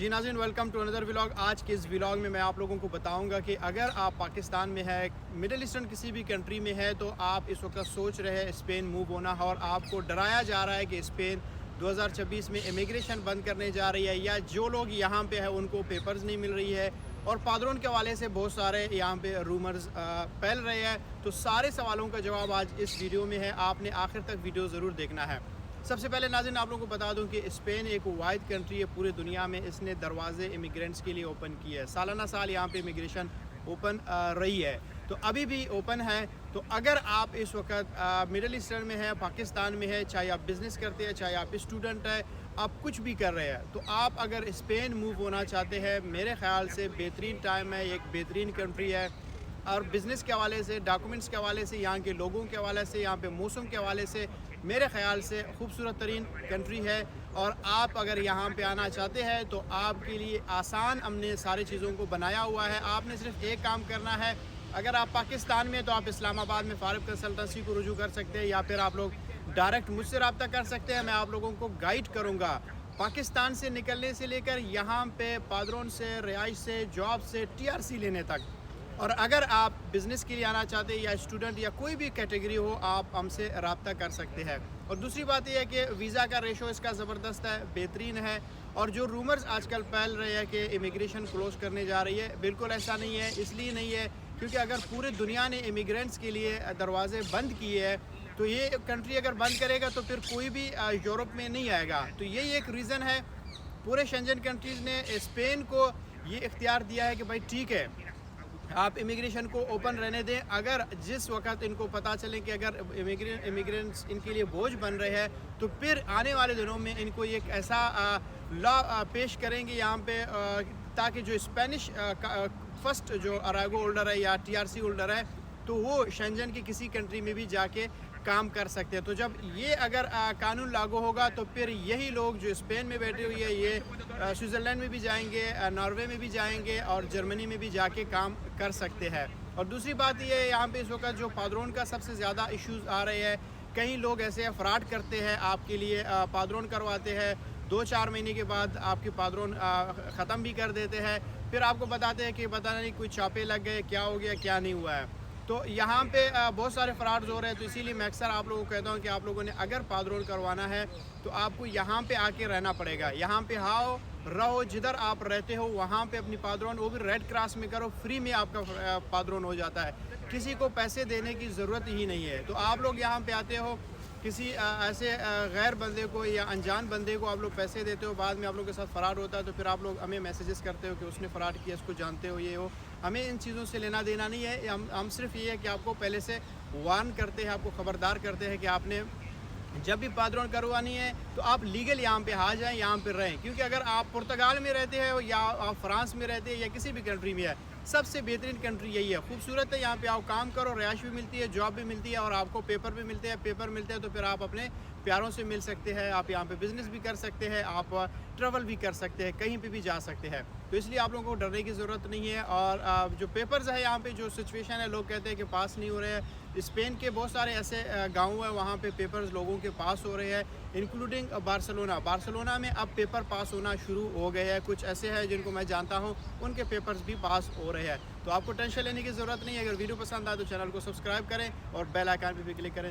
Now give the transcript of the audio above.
جی ناظرین، welcome to another vlog. آج کے اس ولاگ میں آپ لوگوں کو بتاؤں گا کہ اگر آپ پاکستان میں ہے، مڈل ایسٹرن کسی بھی کنٹری میں ہے، تو آپ اس وقت سوچ رہے ہیں اسپین موو ہونا، اور آپ کو ڈرایا جا رہا ہے کہ اسپین 2026 میں امیگریشن بند کرنے جا رہی ہے، یا جو لوگ یہاں پہ ہیں ان کو پیپرز نہیں مل رہی ہے، اور پادرون کے حوالے سے بہت سارے یہاں پہ رومرز پھیل رہے ہیں۔ تو سارے سوالوں کا جواب آج اس ویڈیو میں ہے، آپ نے آخر تک ویڈیو ضرور دیکھنا ہے۔ سب سے پہلے ناظرین آپ لوگوں کو بتا دوں کہ اسپین ایک واحد کنٹری ہے پورے دنیا میں، اس نے دروازے امیگرینٹس کے لیے اوپن کیے ہے۔ سالانہ سال یہاں پہ امیگریشن اوپن رہی ہے، تو ابھی بھی اوپن ہے۔ تو اگر آپ اس وقت مڈل ایسٹرن میں ہے، پاکستان میں ہے، چاہے آپ بزنس کرتے ہیں، چاہے آپ اسٹوڈنٹ ہے، آپ کچھ بھی کر رہے ہیں، تو آپ اگر اسپین موو ہونا چاہتے ہیں، میرے خیال سے بہترین ٹائم ہے، ایک بہترین کنٹری ہے، اور بزنس کے حوالے سے، ڈاکومنٹس کے حوالے سے، یہاں کے لوگوں کے حوالے سے، یہاں پہ موسم کے حوالے سے میرے خیال سے خوبصورت ترین کنٹری ہے۔ اور آپ اگر یہاں پہ آنا چاہتے ہیں تو آپ کے لیے آسان ہم نے ساری چیزوں کو بنایا ہوا ہے۔ آپ نے صرف ایک کام کرنا ہے، اگر آپ پاکستان میں تو آپ اسلام آباد میں فارغ کنسلٹنسی کو رجوع کر سکتے ہیں، یا پھر آپ لوگ ڈائریکٹ مجھ سے رابطہ کر سکتے ہیں۔ میں آپ لوگوں کو گائیڈ کروں گا پاکستان سے نکلنے سے لے کر یہاں پہ پادرون سے، رہائش سے، جاب سے، TRC لینے تک۔ اور اگر آپ بزنس کے لیے آنا چاہتے ہیں، یا اسٹوڈنٹ یا کوئی بھی کیٹیگری ہو، آپ ہم سے رابطہ کر سکتے ہیں۔ اور دوسری بات یہ ہے کہ ویزا کا ریشو اس کا زبردست ہے، بہترین ہے۔ اور جو رومرز آج کل پھیل رہے ہیں کہ امیگریشن کلوز کرنے جا رہی ہے، بالکل ایسا نہیں ہے۔ اس لیے نہیں ہے کیونکہ اگر پورے دنیا نے امیگرینٹس کے لیے دروازے بند کیے ہیں، تو یہ کنٹری اگر بند کرے گا تو پھر کوئی بھی یورپ میں نہیں آئے گا۔ تو یہی ایک ریزن ہے، پورے شنجن کنٹریز نے اسپین کو یہ اختیار دیا ہے کہ بھائی ٹھیک ہے، آپ امیگریشن کو اوپن رہنے دیں۔ اگر جس وقت ان کو پتہ چلے کہ اگر امیگرینٹس ان کے لیے بوجھ بن رہے ہیں، تو پھر آنے والے دنوں میں ان کو ایک ایسا لا پیش کریں گے یہاں پہ، تاکہ جو اسپینش فرسٹ جو اراگو ہولڈر ہے یا TRC ہولڈر ہے، تو وہ شنجن کی کسی کنٹری میں بھی جا کے کام کر سکتے ہیں۔ تو جب یہ اگر قانون لاگو ہوگا تو پھر یہی لوگ جو اسپین میں بیٹھے ہوئے ہیں، یہ سوئٹزرلینڈ میں بھی جائیں گے، ناروے میں بھی جائیں گے، اور جرمنی میں بھی جا کے کام کر سکتے ہیں۔ اور دوسری بات یہ ہے، یہاں پہ اس وقت جو پادرون کا سب سے زیادہ ایشوز آ رہے ہیں، کئی لوگ ایسے فراڈ کرتے ہیں، آپ کے لیے پادرون کرواتے ہیں، 2-4 مہینے کے بعد آپ کے پادرون ختم بھی کر دیتے ہیں، پھر آپ کو بتاتے ہیں کہ پتہ نہیں کوئی چھاپے لگ گئے، کیا ہو گیا، کیا نہیں ہوا ہے۔ تو یہاں پہ بہت سارے فراڈز ہو رہے ہیں، تو اسی لیے میں اکثر آپ لوگوں کو کہتا ہوں کہ آپ لوگوں نے اگر پادرون کروانا ہے تو آپ کو یہاں پہ آ کے رہنا پڑے گا۔ یہاں پہ رہو، جدھر آپ رہتے ہو وہاں پہ اپنی پادرون، وہ بھی ریڈ کراس میں کرو، فری میں آپ کا پادرون ہو جاتا ہے، کسی کو پیسے دینے کی ضرورت ہی نہیں ہے۔ تو آپ لوگ یہاں پہ آتے ہو، کسی ایسے غیر بندے کو یا انجان بندے کو آپ لوگ پیسے دیتے ہو، بعد میں آپ لوگوں کے ساتھ فراڈ ہوتا ہے، تو پھر آپ لوگ ہمیں میسیجز کرتے ہو کہ اس نے فراڈ کیا، اس کو جانتے ہو، یہ ہو۔ ہمیں ان چیزوں سے لینا دینا نہیں ہے، ہم صرف یہ ہے کہ آپ کو پہلے سے وارن کرتے ہیں، آپ کو خبردار کرتے ہیں کہ آپ نے جب بھی پادرون کروانی ہے تو آپ لیگل یہاں پہ آ جائیں، یہاں پہ رہیں۔ کیونکہ اگر آپ پرتگال میں رہتے ہیں، یا آپ فرانس میں رہتے ہیں، یا کسی بھی کنٹری میں ہے، سب سے بہترین کنٹری یہی ہے، خوبصورت ہے، یہاں پہ آپ کام کرو، رہائش بھی ملتی ہے، جاب بھی ملتی ہے، اور آپ کو پیپر بھی ملتے ہیں، تو پھر آپ اپنے پیاروں سے مل سکتے ہیں، آپ یہاں پہ بزنس بھی کر سکتے ہیں، آپ ٹریول بھی کر سکتے ہیں، کہیں پہ بھی جا سکتے ہیں۔ تو اس لیے آپ لوگوں کو ڈرنے کی ضرورت نہیں ہے۔ اور جو پیپرز ہے یہاں پہ جو سچویشن ہے، لوگ کہتے ہیں کہ پاس نہیں ہو رہے ہیں، اسپین کے بہت سارے ایسے گاؤں ہیں وہاں پہ پیپرز لوگوں کے پاس ہو رہے ہیں، انکلوڈنگ بارسلونا میں اب پیپر پاس ہونا شروع ہو گئے ہیں۔ کچھ ایسے ہیں جن کو میں جانتا ہوں، ان کے پیپرز بھی پاس ہو رہے ہیں۔ تو آپ کو ٹینشن لینے کی ضرورت نہیں ہے۔ اگر ویڈیو پسند آئے تو چینل کو سبسکرائب کریں اور بیل آئیکن پہ بھی کلک کریں۔